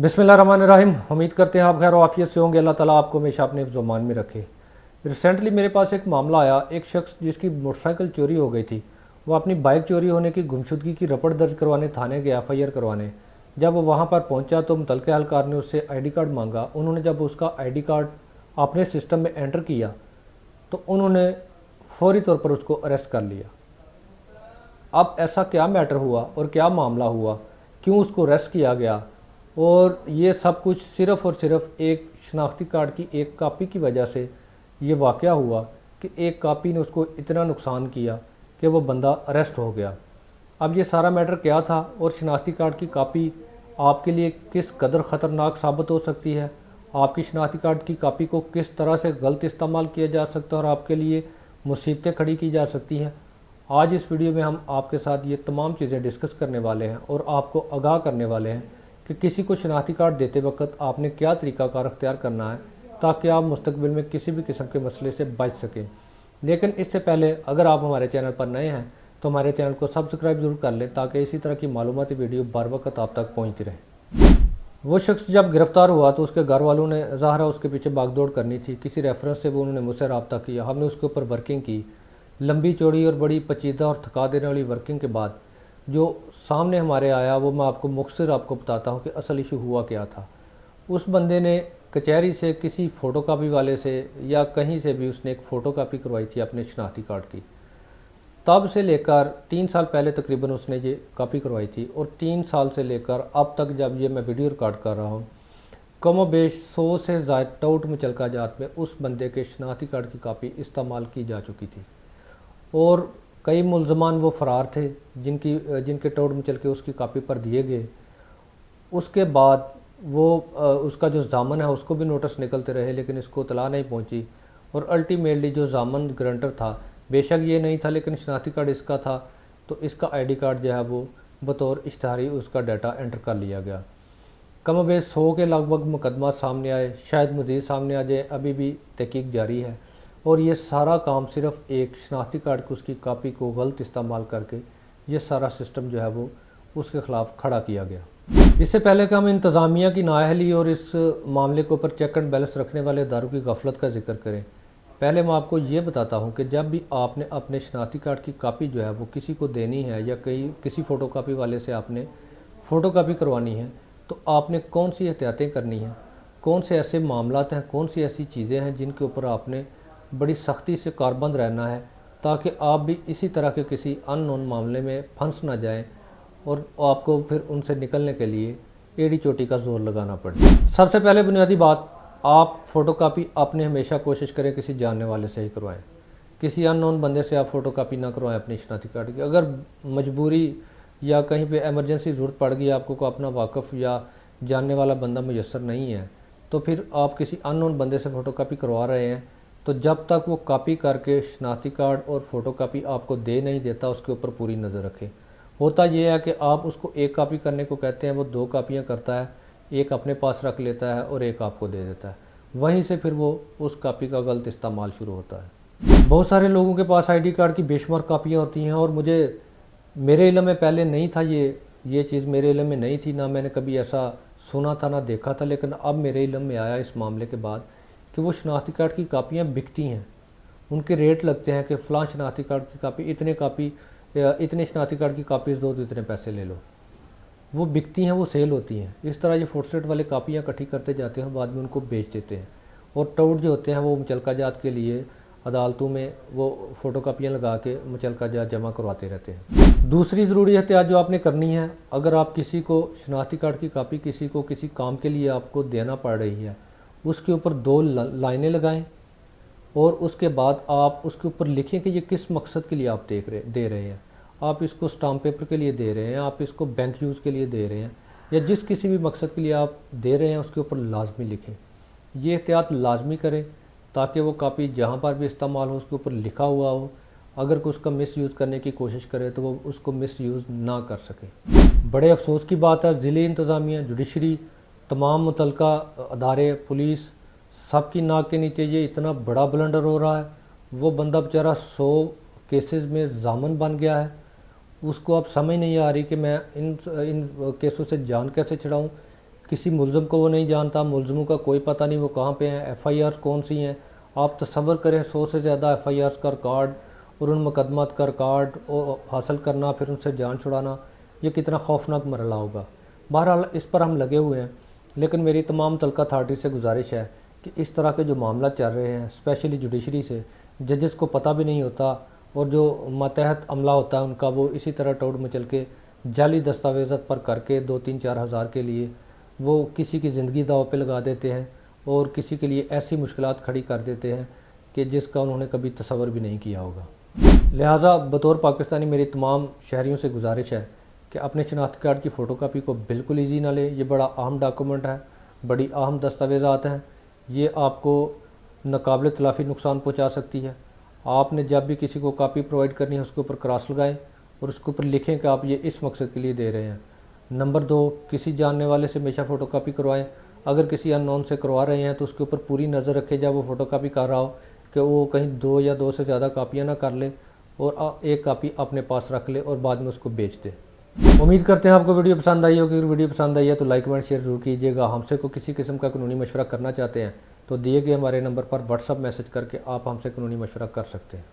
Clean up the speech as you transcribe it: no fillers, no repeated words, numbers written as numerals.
बिस्मिल्लाहिर्रहमानिर्रहीम। उम्मीद करते हैं आप खैर आफियत से होंगे। अल्लाह ताला आपको हमेशा अपने ज़ुबान में रखे। रिसेंटली मेरे पास एक मामला आया, एक शख्स जिसकी मोटरसाइकिल चोरी हो गई थी, वो अपनी बाइक चोरी होने की गुमशुदगी की रपट दर्ज करवाने थाने गया, FIR करवाने। जब वो वहाँ पर पहुँचा तो मुतलके एहलकार ने उससे ID कार्ड मांगा। उन्होंने जब उसका ID कार्ड अपने सिस्टम में एंटर किया तो उन्होंने फौरी तौर पर उसको अरेस्ट कर लिया। अब ऐसा क्या मैटर हुआ और क्या मामला हुआ, क्यों उसको अरेस्ट किया गया, और ये सब कुछ सिर्फ़ और सिर्फ एक शनाख्ती कार्ड की एक कापी की वजह से ये वाक़या हुआ कि एक कापी ने उसको इतना नुकसान किया कि वो बंदा अरेस्ट हो गया। अब ये सारा मैटर क्या था और शनाख्ती कार्ड की कापी आपके लिए किस कदर ख़तरनाक साबित हो सकती है, आपकी शनाख्ती कार्ड की कापी को किस तरह से गलत इस्तेमाल किया जा सकता है और आपके लिए मुसीबतें खड़ी की जा सकती हैं, आज इस वीडियो में हम आपके साथ ये तमाम चीज़ें डिस्कस करने वाले हैं और आपको आगाह करने वाले हैं कि किसी को शनाख्ती कार्ड देते वक्त आपने क्या तरीक़ाकार अख्तियार करना है ताकि आप मुस्तकबिल में किसी भी किस्म के मसले से बच सकें। लेकिन इससे पहले अगर आप हमारे चैनल पर नए हैं तो हमारे चैनल को सब्सक्राइब ज़रूर कर लें ताकि इसी तरह की मालूमाती वीडियो बर वक्त आप तक पहुँचती रहे। वो शख्स जब गिरफ़्तार हुआ तो उसके घर वालों ने ज़ाहरा उसके पीछे भागदौड़ करनी थी, किसी रेफरेंस से वो उन्होंने मुझसे रब्ता किया, हमने उसके ऊपर वर्किंग की। लंबी चौड़ी और बड़ी पेचीदा और थका देने वाली वर्किंग के बाद जो सामने हमारे आया वो मैं आपको मुख्तसर आपको बताता हूँ कि असल इशू हुआ क्या था। उस बंदे ने कचहरी से किसी फ़ोटोकॉपी वाले से या कहीं से भी उसने एक फ़ोटोकॉपी करवाई थी अपने शनाख्ती कार्ड की। तब से लेकर 3 साल पहले तकरीबन उसने ये कॉपी करवाई थी और 3 साल से लेकर अब तक जब ये मैं वीडियो रिकॉर्ड कर रहा हूँ कमो बेश 100 से ज़ायद टाउट मुचलका जात में उस बंदे के शनाख्ती कार्ड की कापी इस्तेमाल की जा चुकी थी और कई मुल्ज़मान वो फ़रार थे जिनके टोट मचल के उसकी कापी पर दिए गए। उसके बाद वो उसका जो ज़ामन है उसको भी नोटिस निकलते रहे लेकिन इसको इत्तला नहीं पहुंची और अल्टीमेटली जो ज़ामन ग्रंटर था, बेशक ये नहीं था लेकिन शनाख्ती कार्ड इसका था, तो इसका ID कार्ड जो है वो बतौर इश्तहारी उसका डाटा एंटर कर लिया गया। कम बेश 100 के लगभग मुकदमा सामने आए, शायद मज़ीद सामने आ जाए, अभी भी तहकीक जारी है और ये सारा काम सिर्फ एक शनाख्ती कार्ड की उसकी कापी को गलत इस्तेमाल करके ये सारा सिस्टम जो है वो उसके ख़िलाफ़ खड़ा किया गया। इससे पहले कि हम इंतज़ामिया की नाअहली और इस मामले के ऊपर चेक एंड बैलेंस रखने वाले इदारों की गफलत का जिक्र करें, पहले मैं आपको ये बताता हूँ कि जब भी आपने अपने शनाख्ती कार्ड की कापी जो है वो किसी को देनी है या किसी फ़ोटोकॉपी वाले से आपने फ़ोटोकॉपी करवानी है तो आपने कौन सी एहतियातें करनी हैं, कौन से ऐसे मामलात हैं, कौन सी ऐसी चीज़ें हैं जिनके ऊपर आपने बड़ी सख्ती से कारबंद रहना है ताकि आप भी इसी तरह के किसी अननोन मामले में फंस ना जाएं और आपको फिर उनसे निकलने के लिए एड़ी चोटी का जोर लगाना पड़े। सबसे पहले बुनियादी बात, आप फ़ोटोकॉपी अपने हमेशा कोशिश करें किसी जानने वाले से ही करवाएं। किसी अननोन बंदे से आप फ़ोटोकॉपी ना करवाएं अपनी शनाख्ती कार्ड की। अगर मजबूरी या कहीं पे एमरजेंसी ज़रूरत पड़ गई, आपको को अपना वाकफ़ या जानने वाला बंदा मुयस्सर नहीं है तो फिर आप किसी अननोन बंदे से फ़ोटोकॉपी करवा रहे हैं तो जब तक वो कॉपी करके शनाख्ती कार्ड और फ़ोटोकॉपी आपको दे नहीं देता उसके ऊपर पूरी नज़र रखें। होता यह है कि आप उसको एक कॉपी करने को कहते हैं, वो 2 कॉपियाँ करता है, एक अपने पास रख लेता है और एक आपको दे देता है, वहीं से फिर वो उस कॉपी का गलत इस्तेमाल शुरू होता है। बहुत सारे लोगों के पास ID कार्ड की बेशुमार कापियाँ होती हैं और मेरे इल्म में पहले नहीं था, ये चीज़ मेरे इल्म में नहीं थी, ना मैंने कभी ऐसा सुना था ना देखा था, लेकिन अब मेरे इल्म में आया इस मामले के बाद कि वो शनाख्ती कार्ड की कापियाँ बिकती हैं, उनके रेट लगते हैं कि फ़लाँ शनाख्ती कार्ड की कापी इतने शनाख्ती कार्ड की कापीज़ दो तो इतने पैसे ले लो। वो बिकती हैं, वो सेल होती हैं। इस तरह ये फोटोस्टेट वाले कापियाँ इकट्ठी करते जाते हैं और बाद में उनको बेच देते हैं और टाउट जो होते हैं वो मुचलका जात के लिए अदालतों में वो फ़ोटोकॉपियाँ लगा के मुचलका जात जमा करवाते रहते हैं। दूसरी ज़रूरी एहतियात जो आपने करनी है, अगर आप किसी को शनाख्ती कार्ड की कापी किसी को किसी काम के लिए आपको देना पड़ रही है, उसके ऊपर 2 लाइनें लगाएं और उसके बाद आप उसके ऊपर लिखें कि ये किस मकसद के लिए आप दे रहे हैं। आप इसको स्टाम्प पेपर के लिए दे रहे हैं, आप इसको बैंक यूज़ के लिए दे रहे हैं, या जिस किसी भी मकसद के लिए आप दे रहे हैं उसके ऊपर लाजमी लिखें। ये एहतियात लाजमी करें ताकि वो कापी जहाँ पर भी इस्तेमाल हो उसके ऊपर लिखा हुआ हो। अगर कोई उसका मिस यूज़ करने की कोशिश करे तो वो उसको मिस यूज़ ना कर सके। बड़े अफसोस की बात है, ज़िले इंतज़ामिया, जुडिशरी, तमाम मुतलका अदारे, पुलिस, सब की नाक के नीचे ये इतना बड़ा ब्लंडर हो रहा है। वो बंदा बेचारा 100 केसेस में ज़ामन बन गया है, उसको अब समझ नहीं आ रही कि मैं इन केसों से जान कैसे छुड़ाऊँ, किसी मुलज़म को वो नहीं जानता, मुलज़मों का कोई पता नहीं वो कहाँ पे हैं, एफआईआर कौन सी हैं। आप तसव्वुर करें 100 से ज़्यादा एफआईआर का रिकॉर्ड और उन मुकदमात का रिकॉर्ड हासिल करना, फिर उनसे जान छुड़ाना, ये कितना खौफनाक मरला होगा। बहरहाल इस पर हम लगे हुए हैं, लेकिन मेरी तमाम तलका अथॉरिटी से गुजारिश है कि इस तरह के जो मामला चल रहे हैं, स्पेशली जुडिशरी से, जजेस को पता भी नहीं होता और जो मातहत अमला होता है उनका, वो इसी तरह टोड़ मचल के जाली दस्तावेज़ात पर करके 2-3-4 हज़ार के लिए वो किसी की ज़िंदगी दाव पे लगा देते हैं और किसी के लिए ऐसी मुश्किलात खड़ी कर देते हैं कि जिसका उन्होंने कभी तसव्वुर भी नहीं किया होगा। लिहाजा बतौर पाकिस्तानी मेरी तमाम शहरियों से गुजारिश है कि अपने शनाख्ती कार्ड की फ़ोटोकॉपी को बिल्कुल ईजी ना लें। ये बड़ा अहम डॉक्यूमेंट है, बड़ी अहम दस्तावेज़ात हैं। ये आपको नाकाबिल तलाफ़ी नुकसान पहुँचा सकती है। आपने जब भी किसी को कॉपी प्रोवाइड करनी है उसके ऊपर क्रॉस लगाएं और उसके ऊपर लिखें कि आप ये इस मकसद के लिए दे रहे हैं। नंबर 2, किसी जानने वाले से हमेशा फ़ोटोकॉपी करवाएं। अगर किसी अननोन से करवा रहे हैं तो उसके ऊपर पूरी नज़र रखें जब वो फ़ोटोकॉपी कर रहा हो कि वो कहीं 2 या 2 से ज़्यादा कापियाँ ना कर ले और एक कापी अपने पास रख ले और बाद में उसको बेच दे। उम्मीद करते हैं आपको वीडियो पसंद आई होगी। अगर वीडियो पसंद आई है तो लाइक कमेंट शेयर ज़रूर कीजिएगा। हमसे को किसी किस्म का कानूनी मशवरा करना चाहते हैं तो दिए गए हमारे नंबर पर व्हाट्सअप मैसेज करके आप हमसे कानूनी मशवरा कर सकते हैं।